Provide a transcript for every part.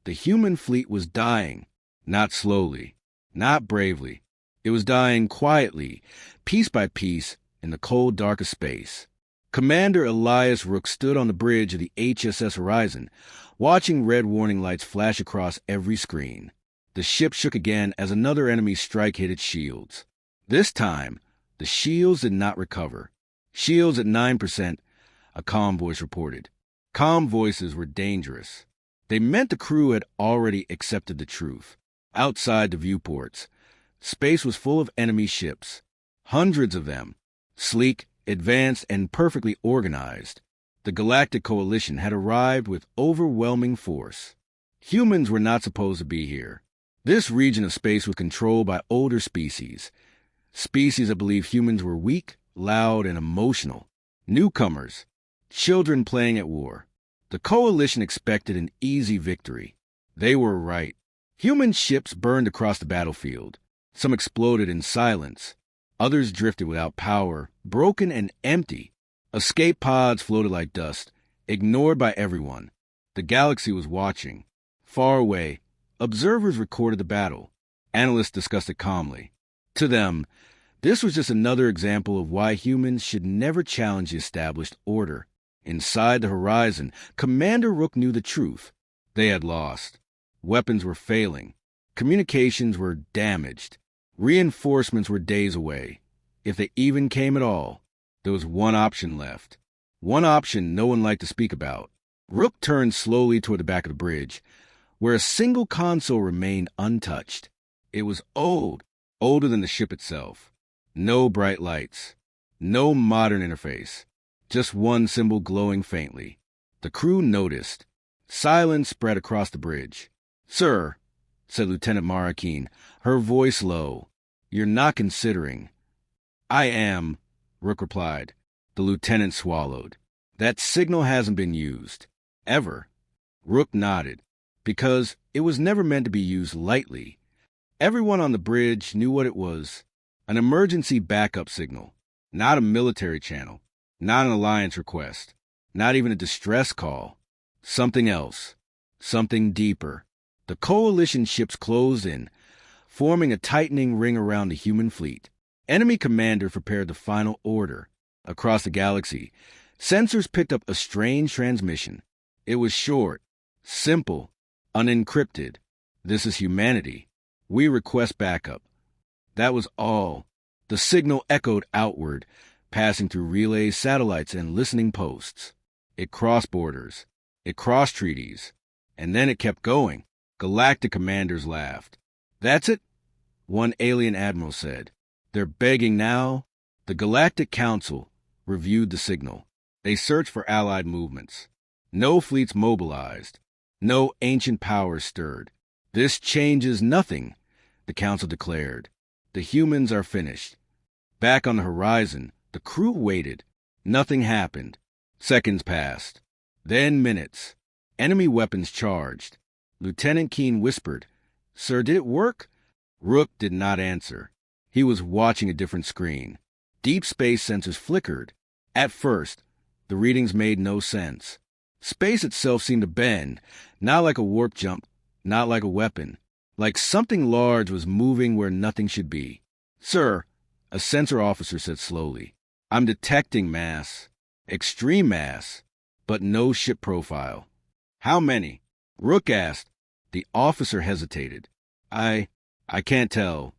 The human fleet was dying, not slowly, not bravely. It was dying quietly, piece by piece, in the cold dark of space. Commander Elias Rook stood on the bridge of the HSS Horizon, watching red warning lights flash across every screen. The ship shook again as another enemy strike hit its shields. This time, the shields did not recover. Shields at 9%, a calm voice reported. Calm voices were dangerous. They meant the crew had already accepted the truth. Outside the viewports, space was full of enemy ships. Hundreds of them, sleek, advanced, and perfectly organized. The Galactic Coalition had arrived with overwhelming force. Humans were not supposed to be here. This region of space was controlled by older species that believed humans were weak, loud, and emotional. Newcomers, children playing at war. The Coalition expected an easy victory. They were right. Human ships burned across the battlefield. Some exploded in silence. Others drifted without power, broken and empty. Escape pods floated like dust, ignored by everyone. The galaxy was watching. Far away, observers recorded the battle. Analysts discussed it calmly. To them, this was just another example of why humans should never challenge the established order. Inside the horizon, Commander Rook knew the truth. They had lost. Weapons were failing. Communications were damaged. Reinforcements were days away. If they even came at all, there was one option left. One option no one liked to speak about. Rook turned slowly toward the back of the bridge, where a single console remained untouched. It was old, older than the ship itself. No bright lights. No modern interface. Just one symbol glowing faintly. The crew noticed. Silence spread across the bridge. "Sir," said Lieutenant Marakeen, her voice low, "you're not considering." "I am," Rook replied. The lieutenant swallowed. "That signal hasn't been used. Ever." Rook nodded. Because it was never meant to be used lightly. Everyone on the bridge knew what it was. An emergency backup signal. Not a military channel. Not an alliance request. Not even a distress call. Something else. Something deeper. The Coalition ships closed in, forming a tightening ring around the human fleet. Enemy commanders prepared the final order. Across the galaxy, sensors picked up a strange transmission. It was short, simple, unencrypted. "This is humanity. We request backup." That was all. The signal echoed outward, passing through relays, satellites, and listening posts. It crossed borders. It crossed treaties. And then it kept going. Galactic commanders laughed. "That's it?" one alien admiral said. "They're begging now." The Galactic Council reviewed the signal. They searched for allied movements. No fleets mobilized. No ancient powers stirred. "This changes nothing," the Council declared. "The humans are finished." Back on the horizon, the crew waited. Nothing happened. Seconds passed. Then minutes. Enemy weapons charged. Lieutenant Keene whispered, "Sir, did it work?" Rook did not answer. He was watching a different screen. Deep space sensors flickered. At first, the readings made no sense. Space itself seemed to bend, not like a warp jump, not like a weapon. Like something large was moving where nothing should be. "Sir," a sensor officer said slowly, "I'm detecting mass. Extreme mass. But no ship profile." "How many?" Rook asked. The officer hesitated. I can't tell."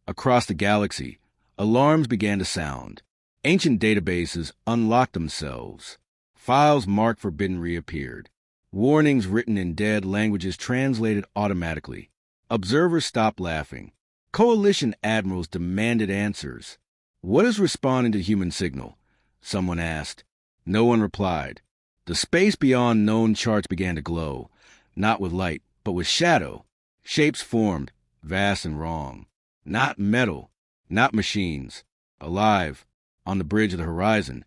Across the galaxy, alarms began to sound. Ancient databases unlocked themselves. Files marked forbidden reappeared. Warnings written in dead languages translated automatically. Observers stopped laughing. Coalition admirals demanded answers. "What is responding to human signal?" someone asked. No one replied. The space beyond known charts began to glow, not with light, but with shadow. Shapes formed, vast and wrong. Not metal, not machines. Alive, on the bridge of the horizon.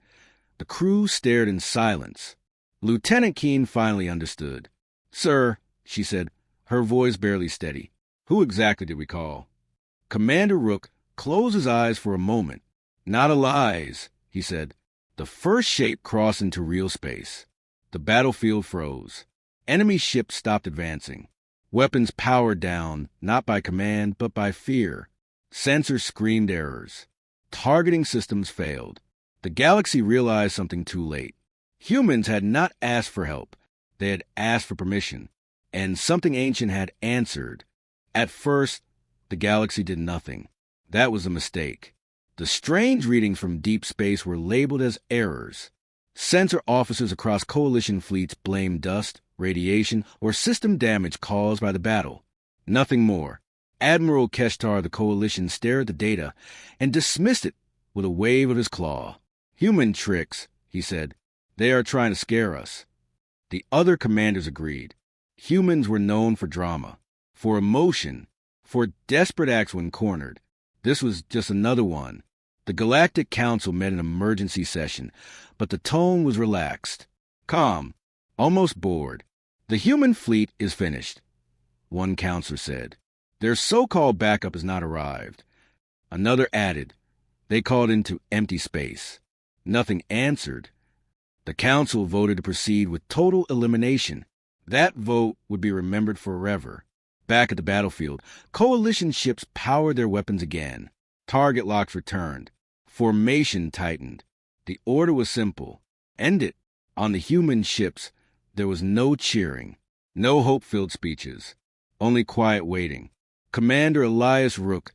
The crew stared in silence. Lieutenant Keene finally understood. "Sir," she said, her voice barely steady, "who exactly did we call?" Commander Rook closed his eyes for a moment. "Not allies," he said. The first shape crossed into real space. The battlefield froze. Enemy ships stopped advancing. Weapons powered down, not by command, but by fear. Sensors screamed errors. Targeting systems failed. The galaxy realized something too late. Humans had not asked for help. They had asked for permission. And something ancient had answered. At first, the galaxy did nothing. That was a mistake. The strange readings from deep space were labeled as errors. Sensor officers across Coalition fleets blamed dust, radiation, or system damage caused by the battle. Nothing more. Admiral Keshtar of the Coalition stared at the data and dismissed it with a wave of his claw. Human tricks, he said. They are trying to scare us. The other commanders agreed. Humans were known for drama, for emotion, for desperate acts when cornered. This was just another one. The Galactic Council met an emergency session, but the tone was relaxed, calm, almost bored. The human fleet is finished, one counselor said. Their so-called backup has not arrived. Another added. They called into empty space. Nothing answered. The council voted to proceed with total elimination. That vote would be remembered forever. Back at the battlefield, Coalition ships powered their weapons again. Target locks returned. Formation tightened. The order was simple. End it. On the human ships, there was no cheering, no hope-filled speeches, only quiet waiting. Commander Elias Rook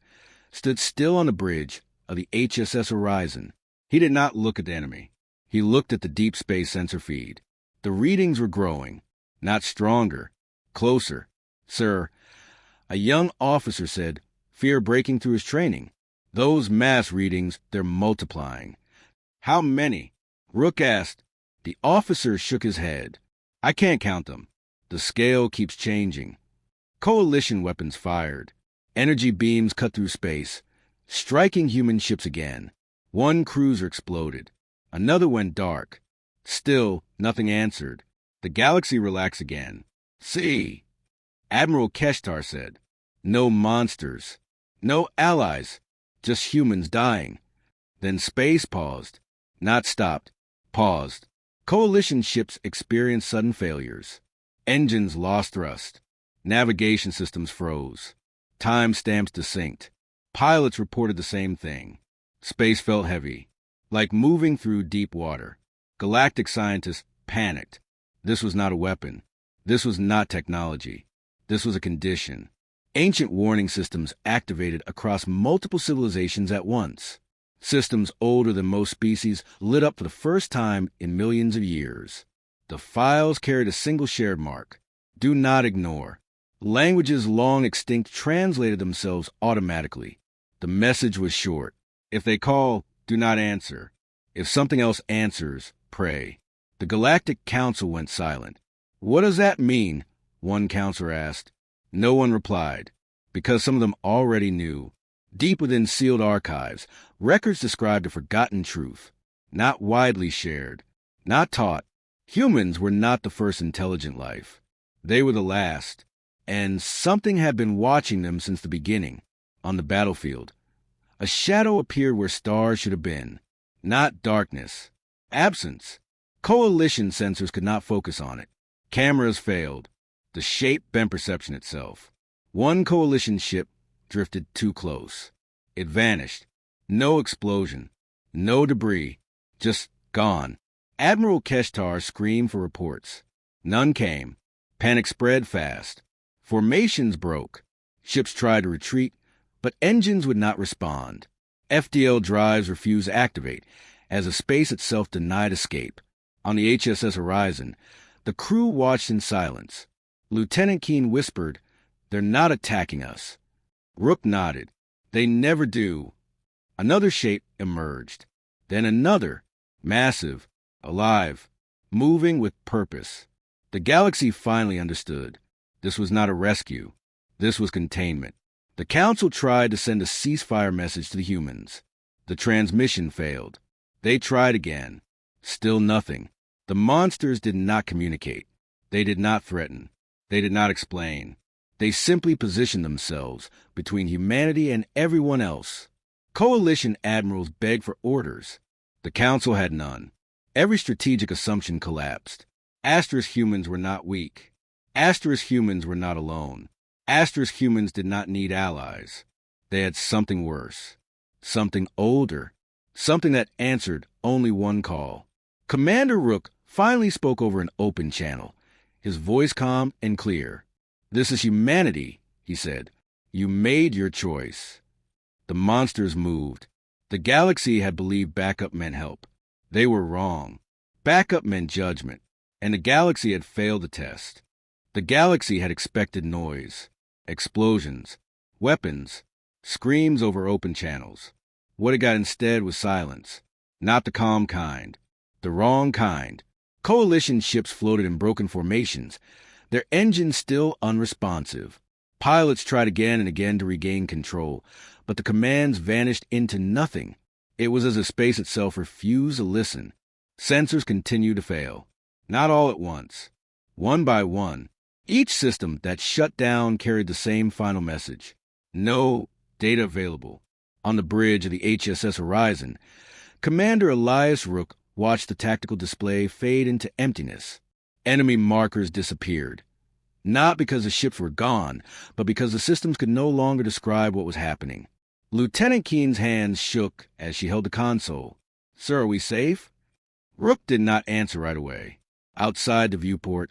stood still on the bridge of the HSS Horizon. He did not look at the enemy. He looked at the deep space sensor feed. The readings were growing, not stronger, closer. Sir, a young officer said, fear breaking through his training. Those mass readings, they're multiplying. How many? Rook asked. The officer shook his head. I can't count them. The scale keeps changing. Coalition weapons fired. Energy beams cut through space, striking human ships again. One cruiser exploded. Another went dark. Still, nothing answered. The galaxy relaxed again. See, Admiral Keshtar said. No monsters. No allies. Just humans dying. Then space paused. Not stopped. Paused. Coalition ships experienced sudden failures. Engines lost thrust. Navigation systems froze. Timestamps desynced. Pilots reported the same thing. Space felt heavy, like moving through deep water. Galactic scientists panicked. This was not a weapon. This was not technology. This was a condition. Ancient warning systems activated across multiple civilizations at once. Systems older than most species lit up for the first time in millions of years. The files carried a single shared mark. Do not ignore. Languages long extinct translated themselves automatically. The message was short. If they call, do not answer. If something else answers, pray. The Galactic Council went silent. What does that mean? One counselor asked. No one replied, because some of them already knew. Deep within sealed archives, records described a forgotten truth, not widely shared, not taught. Humans were not the first intelligent life. They were the last, and something had been watching them since the beginning. On the battlefield, a shadow appeared where stars should have been. Not darkness. Absence. Coalition sensors could not focus on it. Cameras failed. The shape bent perception itself. One coalition ship drifted too close. It vanished. No explosion. No debris. Just gone. Admiral Keshtar screamed for reports. None came. Panic spread fast. Formations broke. Ships tried to retreat, but engines would not respond. FDL drives refused to activate, as the space itself denied escape. On the HSS Horizon, the crew watched in silence. Lieutenant Keene whispered, "They're not attacking us." Rook nodded. "They never do." Another shape emerged. Then another, massive, alive, moving with purpose. The galaxy finally understood. This was not a rescue. This was containment. The Council tried to send a ceasefire message to the humans. The transmission failed. They tried again. Still nothing. The monsters did not communicate. They did not threaten. They did not explain. They simply positioned themselves between humanity and everyone else. Coalition admirals begged for orders. The Council had none. Every strategic assumption collapsed. Asterisk humans were not weak. Asterisk humans were not alone. Asterisk humans did not need allies. They had something worse, something older, something that answered only one call. Commander Rook finally spoke over an open channel, his voice calm and clear. "This is humanity," he said. "You made your choice." The monsters moved. The galaxy had believed backup meant help. They were wrong. Backup meant judgment, and the galaxy had failed the test. The galaxy had expected noise, explosions, weapons, screams over open channels. What it got instead was silence. Not the calm kind. The wrong kind. Coalition ships floated in broken formations, their engines still unresponsive. Pilots tried again and again to regain control, but the commands vanished into nothing. It was as if space itself refused to listen. Sensors continued to fail. Not all at once. One by one. Each system that shut down carried the same final message. No data available. On the bridge of the HSS Horizon, Commander Elias Rook watched the tactical display fade into emptiness. Enemy markers disappeared. Not because the ships were gone, but because the systems could no longer describe what was happening. Lieutenant Keen's hands shook as she held the console. "Sir, are we safe?" Rook did not answer right away. Outside the viewport,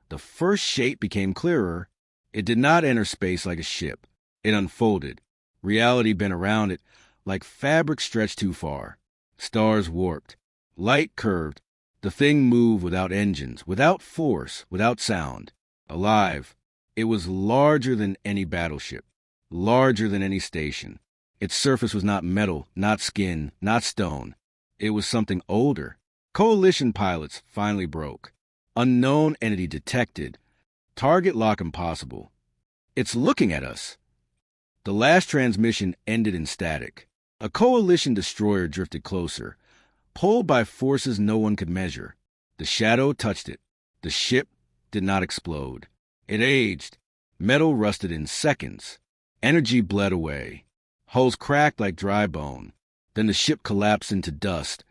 the first shape became clearer. It did not enter space like a ship. It unfolded. Reality bent around it, like fabric stretched too far. Stars warped. Light curved. The thing moved without engines, without force, without sound. Alive. It was larger than any battleship. Larger than any station. Its surface was not metal, not skin, not stone. It was something older. Coalition pilots finally broke. Unknown entity detected. Target lock impossible. "It's looking at us." The last transmission ended in static. A coalition destroyer drifted closer, pulled by forces no one could measure. The shadow touched it. The ship did not explode. It aged. Metal rusted in seconds. Energy bled away. Hulls cracked like dry bone. Then the ship collapsed into dust,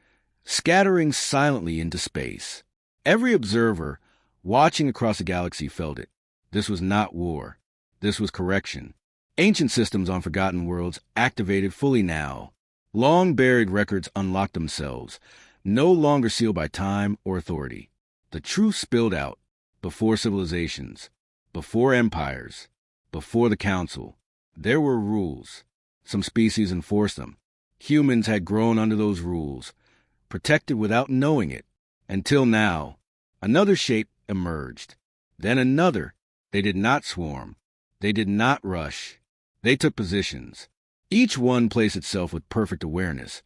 scattering silently into space. Every observer watching across the galaxy felt it. This was not war. This was correction. Ancient systems on forgotten worlds activated fully now. Long-buried records unlocked themselves, no longer sealed by time or authority. The truth spilled out, before civilizations, before empires, before the Council. There were rules. Some species enforced them. Humans had grown under those rules, protected without knowing it. Until now, another shape emerged. Then another. They did not swarm. They did not rush. They took positions. Each one placed itself with perfect awareness,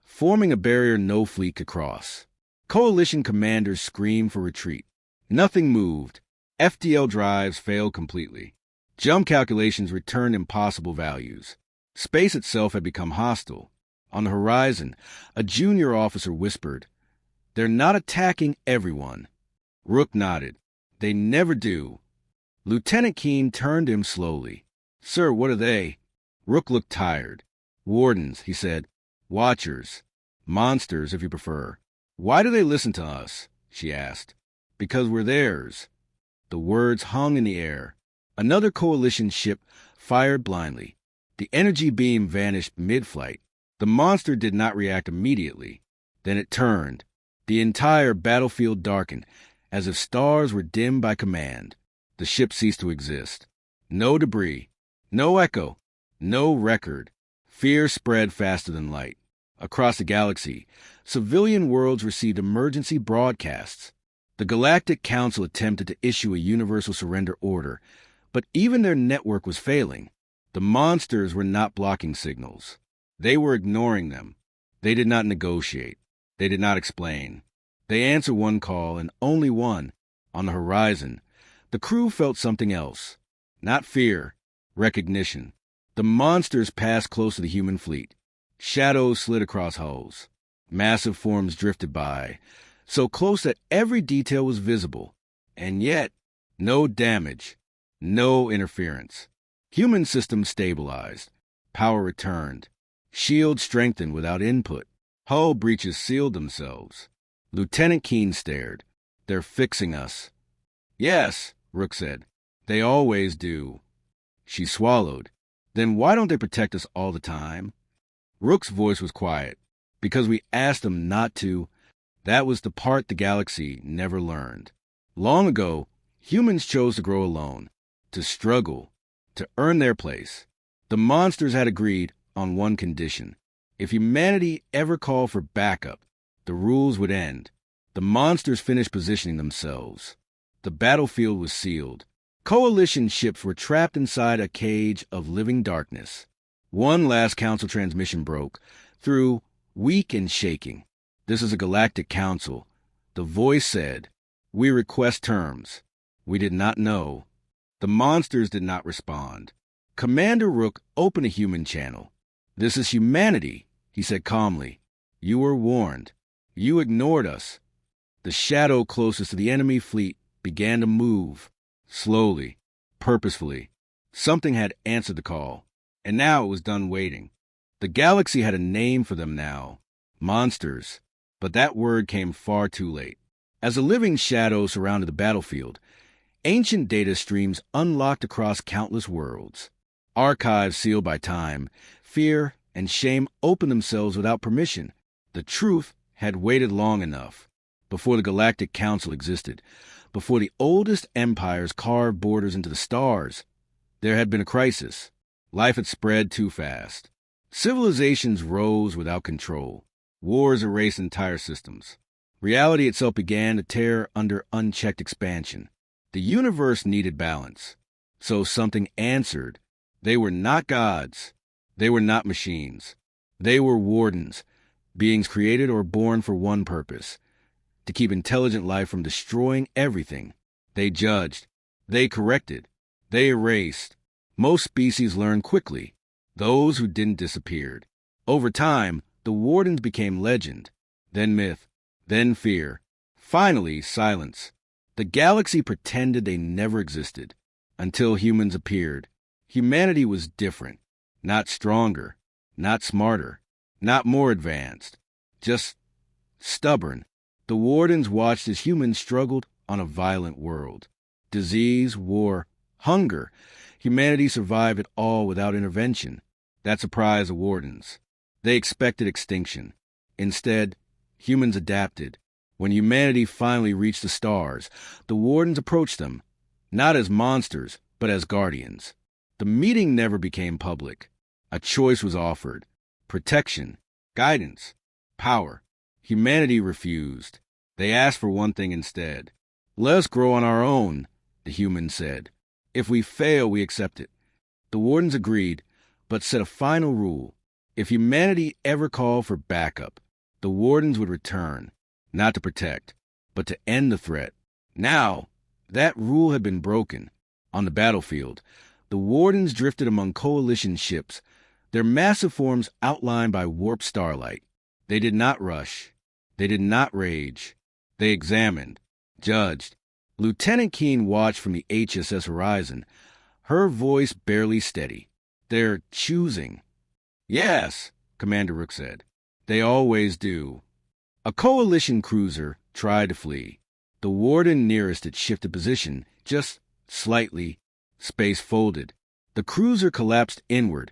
forming a barrier no fleet could cross. Coalition commanders screamed for retreat. Nothing moved. FTL drives failed completely. Jump calculations returned impossible values. Space itself had become hostile. On the horizon, a junior officer whispered, "They're not attacking everyone." Rook nodded. "They never do." Lieutenant Keen turned to him slowly. "Sir, what are they?" Rook looked tired. "Wardens," he said. "Watchers. Monsters, if you prefer." "Why do they listen to us?" she asked. "Because we're theirs." The words hung in the air. Another coalition ship fired blindly. The energy beam vanished mid-flight. The monster did not react immediately. Then it turned. The entire battlefield darkened, as if stars were dimmed by command. The ship ceased to exist. No debris. No echo. No record. Fear spread faster than light. Across the galaxy, civilian worlds received emergency broadcasts. The Galactic Council attempted to issue a universal surrender order, but even their network was failing. The monsters were not blocking signals. They were ignoring them. They did not negotiate. They did not explain. They answered one call, and only one. On the horizon, the crew felt something else. Not fear, recognition. The monsters passed close to the human fleet. Shadows slid across hulls. Massive forms drifted by, so close that every detail was visible. And yet, no damage, no interference. Human systems stabilized. Power returned. Shields strengthened without input. Hull breaches sealed themselves. Lieutenant Keen stared. "They're fixing us." "Yes," Rook said. "They always do." She swallowed. Then why don't they protect us all the time? Rook's voice was quiet. Because we asked them not to. That was the part the galaxy never learned. Long ago, humans chose to grow alone, to struggle, to earn their place. The monsters had agreed on one condition. If humanity ever called for backup, the rules would end. The monsters finished positioning themselves. The battlefield was sealed. Coalition ships were trapped inside a cage of living darkness. One last council transmission broke through, weak and shaking. This is a galactic council. The voice said, "We request terms." We did not know. The monsters did not respond. Commander Rook opened a human channel. "This is humanity," he said calmly. "You were warned. You ignored us." The shadow closest to the enemy fleet began to move, slowly, purposefully. Something had answered the call, and now it was done waiting. The galaxy had a name for them now, monsters, but that word came far too late. As a living shadow surrounded the battlefield, ancient data streams unlocked across countless worlds. Archives sealed by time, fear, and shame opened themselves without permission. The truth had waited long enough. Before the Galactic Council existed, before the oldest empires carved borders into the stars, there had been a crisis. Life had spread too fast. Civilizations rose without control. Wars erased entire systems. Reality itself began to tear under unchecked expansion. The universe needed balance. So something answered. They were not gods. They were not machines. They were wardens, beings created or born for one purpose: to keep intelligent life from destroying everything. They judged. They corrected. They erased. Most species learned quickly. Those who didn't disappeared. Over time, the wardens became legend, then myth, then fear, finally silence. The galaxy pretended they never existed, until humans appeared. Humanity was different, not stronger, not smarter, not more advanced, just stubborn. The wardens watched as humans struggled on a violent world. Disease, war, hunger. Humanity survived it all without intervention. That surprised the wardens. They expected extinction. Instead, humans adapted. When humanity finally reached the stars, the wardens approached them, not as monsters, but as guardians. The meeting never became public. A choice was offered: protection, guidance, power. Humanity refused. They asked for one thing instead. "Let us grow on our own," the humans said. "If we fail, we accept it." The wardens agreed, but set a final rule. If humanity ever called for backup, the wardens would return, not to protect, but to end the threat. Now, that rule had been broken. On the battlefield, the wardens drifted among coalition ships, their massive forms outlined by warped starlight. They did not rush. They did not rage. They examined, judged. Lieutenant Keene watched from the HSS horizon, her voice barely steady. "They're choosing." "Yes," Commander Rook said. "They always do." A coalition cruiser tried to flee. The warden nearest it shifted position, just slightly. Space folded. The cruiser collapsed inward,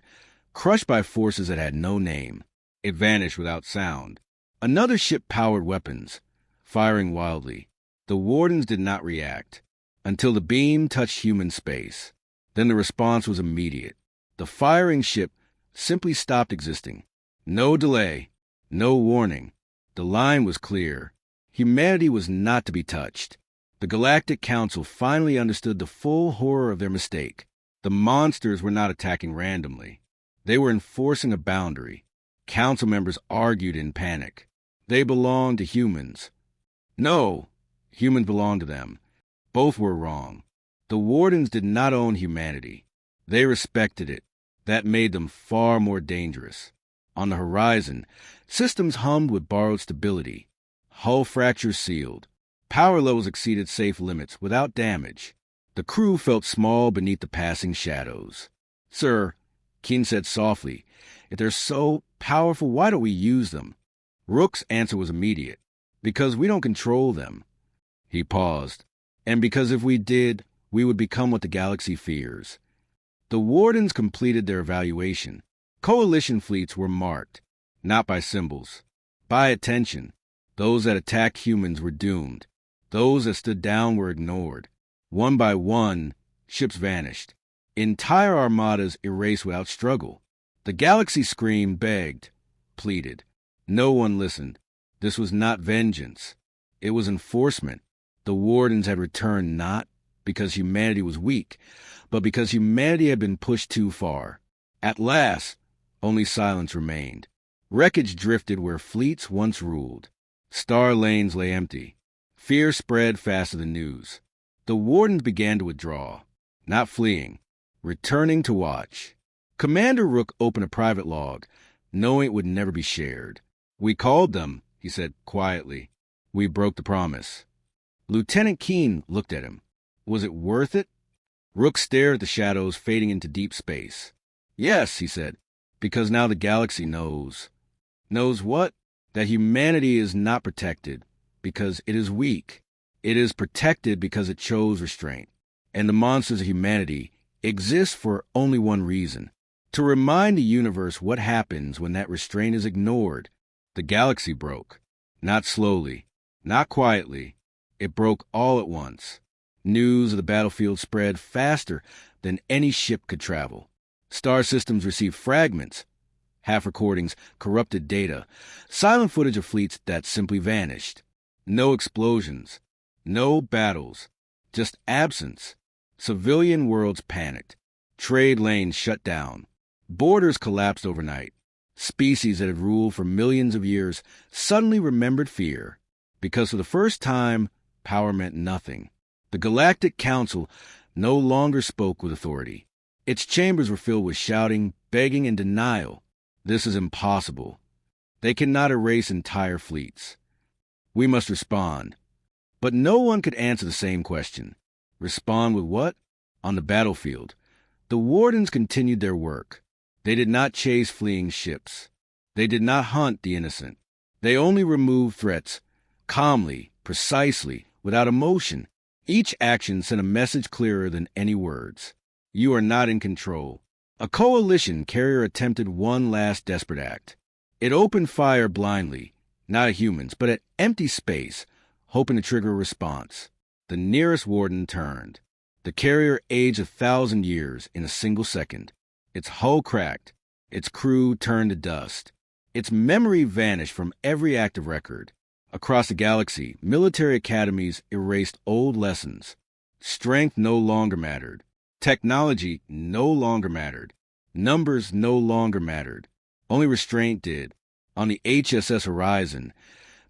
crushed by forces that had no name. It vanished without sound. Another ship powered weapons, firing wildly. The wardens did not react until the beam touched human space. Then the response was immediate. The firing ship simply stopped existing. No delay, no warning. The line was clear. Humanity was not to be touched. The Galactic Council finally understood the full horror of their mistake. The monsters were not attacking randomly. They were enforcing a boundary. Council members argued in panic. They belonged to humans. No, humans belonged to them. Both were wrong. The wardens did not own humanity. They respected it. That made them far more dangerous. On the horizon, systems hummed with borrowed stability. Hull fractures sealed. Power levels exceeded safe limits without damage. The crew felt small beneath the passing shadows. "Sir," Keene said softly, "if they're so powerful, why don't we use them?" Rook's answer was immediate. "Because we don't control them." He paused. "And because if we did, we would become what the galaxy fears. The wardens completed their evaluation. Coalition fleets were marked, not by symbols, by attention. Those that attacked humans were doomed. Those that stood down were ignored. One by one, ships vanished. Entire armadas erased without struggle. The galaxy screamed, begged, pleaded. No one listened. This was not vengeance. It was enforcement. The wardens had returned not because humanity was weak, but because humanity had been pushed too far. At last, only silence remained. Wreckage drifted where fleets once ruled. Star lanes lay empty. Fear spread faster than news. The wardens began to withdraw, not fleeing, returning to watch. Commander Rook opened a private log, knowing it would never be shared. "We called them," he said quietly. "We broke the promise." Lieutenant Keene looked at him. Was it worth it? Rook stared at the shadows fading into deep space. "Yes," he said, "because now the galaxy knows." Knows what? That humanity is not protected because it is weak. It is protected because it chose restraint. And the monsters of humanity exist for only one reason: to remind the universe what happens when that restraint is ignored. The galaxy broke. Not slowly, not quietly. It broke all at once. News of the battlefield spread faster than any ship could travel. Star systems received fragments, half recordings, corrupted data, silent footage of fleets that simply vanished. No explosions, no battles, just absence. Civilian worlds panicked. Trade lanes shut down. Borders collapsed overnight. Species that had ruled for millions of years suddenly remembered fear, because for the first time, power meant nothing. The Galactic Council no longer spoke with authority. Its chambers were filled with shouting, begging, and denial. This is impossible. They cannot erase entire fleets. We must respond. But no one could answer the same question. Respond with what? On the battlefield. The wardens continued their work. They did not chase fleeing ships. They did not hunt the innocent. They only removed threats, calmly, precisely, without emotion. Each action sent a message clearer than any words. You are not in control. A coalition carrier attempted one last desperate act. It opened fire blindly, not at humans, but at empty space, hoping to trigger a response. The nearest warden turned. The carrier aged 1,000 years in a single second. Its hull cracked. Its crew turned to dust. Its memory vanished from every active record. Across the galaxy, military academies erased old lessons. Strength no longer mattered. Technology no longer mattered. Numbers no longer mattered. Only restraint did. On the HSS Horizon,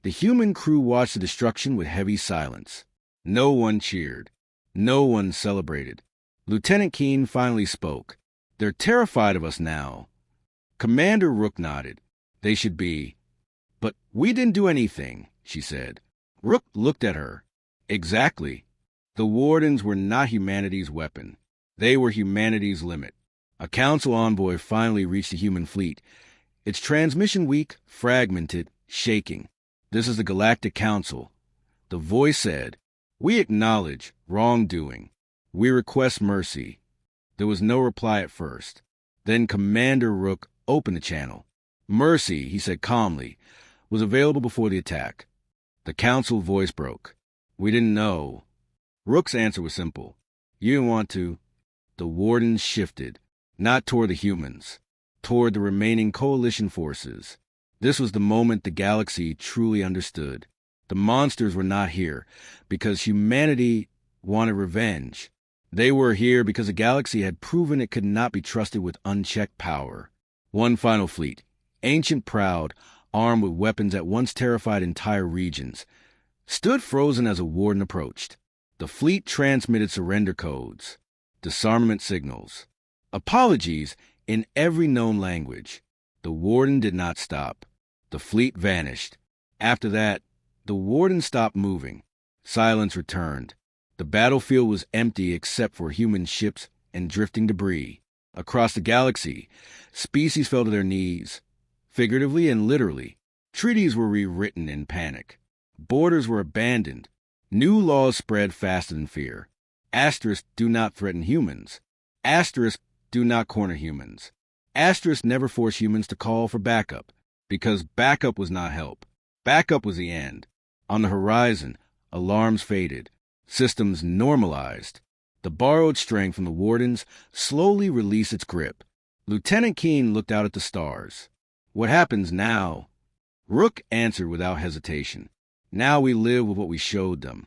the human crew watched the destruction with heavy silence. No one cheered. No one celebrated. Lieutenant Keene finally spoke. "They're terrified of us now." Commander Rook nodded. "They should be." "But we didn't do anything," she said. Rook looked at her. "Exactly. The wardens were not humanity's weapon. They were humanity's limit." A council envoy finally reached the human fleet. Its transmission weak, fragmented, shaking. "This is the Galactic Council." The voice said, "We acknowledge wrongdoing. We request mercy." There was no reply at first. Then Commander Rook opened the channel. Mercy, he said calmly, was available before the attack. The council voice broke. "We didn't know." Rook's answer was simple. "You didn't want to." The wardens shifted, not toward the humans, toward the remaining coalition forces. This was the moment the galaxy truly understood. The monsters were not here because humanity wanted revenge. They were here because the galaxy had proven it could not be trusted with unchecked power. One final fleet, ancient proud, armed with weapons that once terrified entire regions, stood frozen as a warden approached. The fleet transmitted surrender codes, disarmament signals, apologies in every known language. The warden did not stop. The fleet vanished. After that, the warden stopped moving. Silence returned. The battlefield was empty except for human ships and drifting debris. Across the galaxy, species fell to their knees, figuratively and literally. Treaties were rewritten in panic. Borders were abandoned. New laws spread faster than fear. Asterisks do not threaten humans. Asterisks do not corner humans. Asterisks never force humans to call for backup, because backup was not help. Backup was the end. On the horizon, alarms faded. Systems normalized. The borrowed strength from the wardens slowly released its grip. Lieutenant Keene looked out at the stars. What happens now? Rook answered without hesitation. Now we live with what we showed them.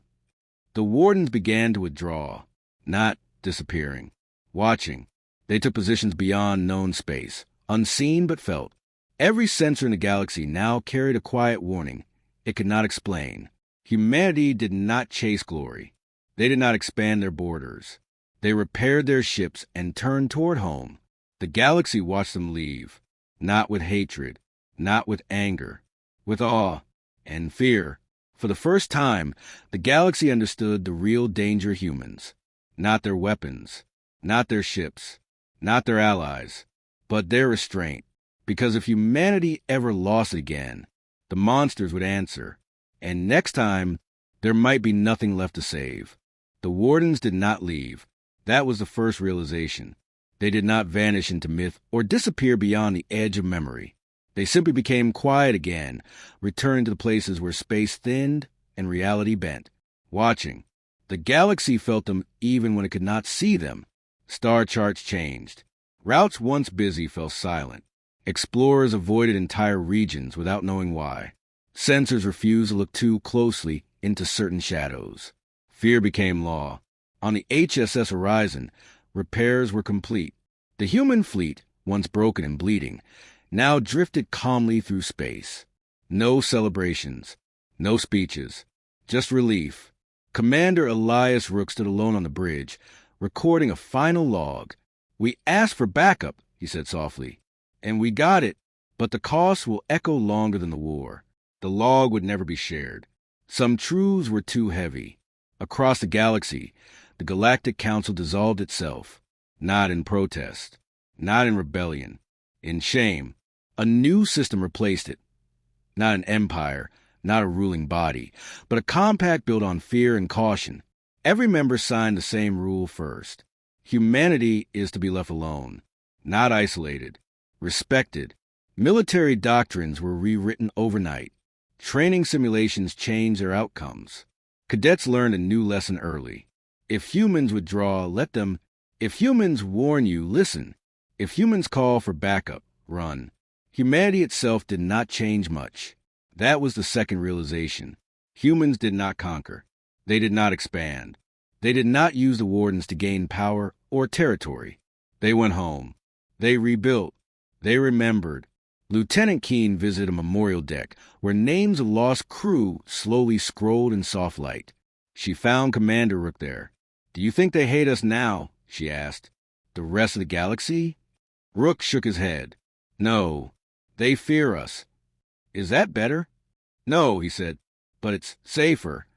The wardens began to withdraw, not disappearing. Watching, they took positions beyond known space, unseen but felt. Every sensor in the galaxy now carried a quiet warning it could not explain. Humanity did not chase glory. They did not expand their borders. They repaired their ships and turned toward home. The galaxy watched them leave, not with hatred, not with anger, with awe and fear. For the first time, the galaxy understood the real danger of humans. Not their weapons, not their ships, not their allies, but their restraint. Because if humanity ever lost again, the monsters would answer. And next time, there might be nothing left to save. The wardens did not leave. That was the first realization. They did not vanish into myth or disappear beyond the edge of memory. They simply became quiet again, returning to the places where space thinned and reality bent. Watching, the galaxy felt them even when it could not see them. Star charts changed. Routes once busy fell silent. Explorers avoided entire regions without knowing why. Sensors refused to look too closely into certain shadows. Fear became law. On the HSS horizon, repairs were complete. The human fleet, once broken and bleeding, now drifted calmly through space. No celebrations, no speeches, just relief. Commander Elias Rook stood alone on the bridge, recording a final log. "We asked for backup," he said softly, "and we got it, but the cost will echo longer than the war." The log would never be shared. Some truths were too heavy. Across the galaxy, the Galactic Council dissolved itself, not in protest, not in rebellion, in shame. A new system replaced it. Not an empire, not a ruling body, but a compact built on fear and caution. Every member signed the same rule first. Humanity is to be left alone, not isolated, respected. Military doctrines were rewritten overnight. Training simulations changed their outcomes. Cadets learned a new lesson early. If humans withdraw, let them. If humans warn you, listen. If humans call for backup, run. Humanity itself did not change much. That was the second realization. Humans did not conquer. They did not expand. They did not use the wardens to gain power or territory. They went home. They rebuilt. They remembered. Lieutenant Keene visited a memorial deck where names of lost crew slowly scrolled in soft light. She found Commander Rook there. "Do you think they hate us now?" she asked. "The rest of the galaxy?" Rook shook his head. "No, they fear us." "Is that better?" "No," he said, "but it's safer."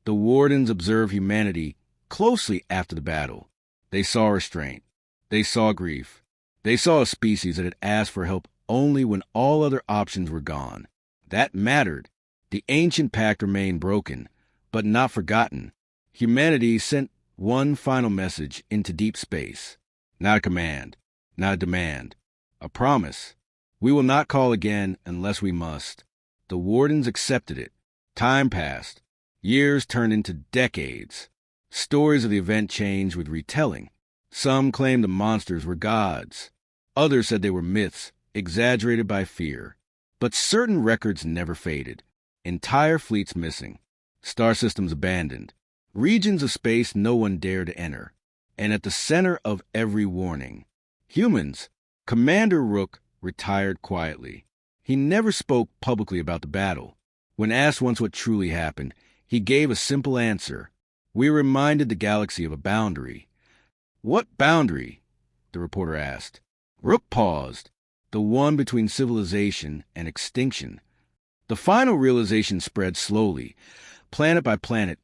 The wardens observed humanity closely after the battle. They saw restraint. They saw grief. They saw a species that had asked for help only when all other options were gone. That mattered. The ancient pact remained broken, but not forgotten. Humanity sent one final message into deep space. Not a command, not a demand, a promise. We will not call again unless we must. The wardens accepted it. Time passed. Years turned into decades. Stories of the event changed with retelling. Some claimed the monsters were gods. Others said they were myths, exaggerated by fear. But certain records never faded. Entire fleets missing. Star systems abandoned. Regions of space no one dared to enter. And at the center of every warning, humans. Commander Rook retired quietly. He never spoke publicly about the battle. When asked once what truly happened, he gave a simple answer. "We reminded the galaxy of a boundary." "What boundary?" the reporter asked. Rook paused. "The one between civilization and extinction." The final realization spread slowly, planet by planet,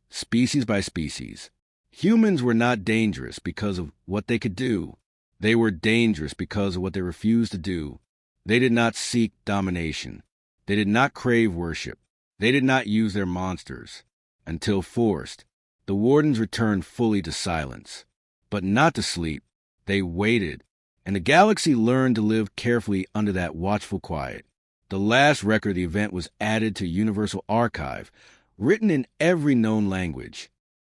species by species. Humans were not dangerous because of what they could do. They were dangerous because of what they refused to do. They did not seek domination. They did not crave worship. They did not use their monsters. Until forced, the wardens returned fully to silence. But not to sleep. They waited, and the galaxy learned to live carefully under that watchful quiet. The last record of the event was added to Universal Archive, written in every known language.